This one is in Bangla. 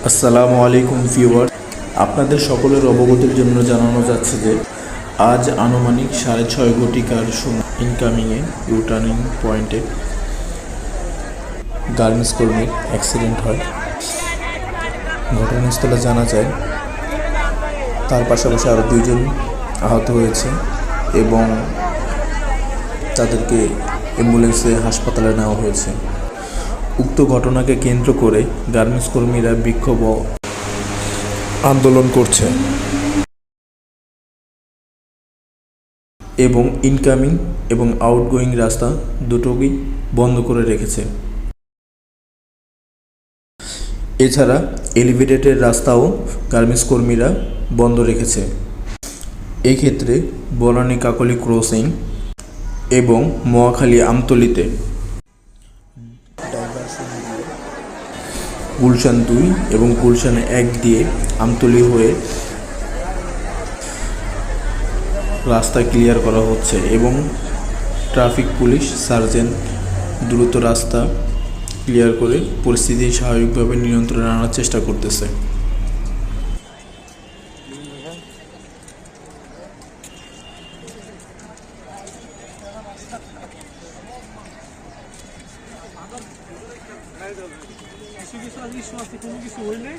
আসসালামু আলাইকুম ভিউয়ার, আপনাদের সকলের অবগতির জন্য জানানো যাচ্ছে যে আজ আনুমানিক 6:30 ঘটিকার সময় ইনকামিংয়ে ইউটার্নিং পয়েন্টে গার্মেন্টস কর্মীর অ্যাক্সিডেন্ট হয়। ঘটনাস্থলে জানা যায় তার পাশাপাশি আরও 2 জন আহত হয়েছে এবং তাদেরকে অ্যাম্বুলেন্সে হাসপাতালে নেওয়া হয়েছে। উক্ত ঘটনাকে কেন্দ্র করে গার্মেন্টস কর্মীরা বিক্ষোভ ও আন্দোলন করছে এবং ইনকামিং এবং আউটগোয়িং রাস্তা দুটোকেই বন্ধ করে রেখেছে। এছাড়া এলিভেটেডের রাস্তাও গার্মেন্টস কর্মীরা বন্ধ রেখেছে। এক্ষেত্রে বনানী কাকলি ক্রসিং এবং মহাখালী আমতলিতে গুলশান 2 এবং গুলশান 1 দিয়ে আমতলী হয়ে রাস্তা ক্লিয়ার করা হচ্ছে এবং ট্রাফিক পুলিশ সার্জেন্ট দ্রুত রাস্তা ক্লিয়ার করে পরিস্থিতি স্বাভাবিকভাবে নিয়ন্ত্রণে আনার চেষ্টা করতেছে। কোনো কিছু হইলে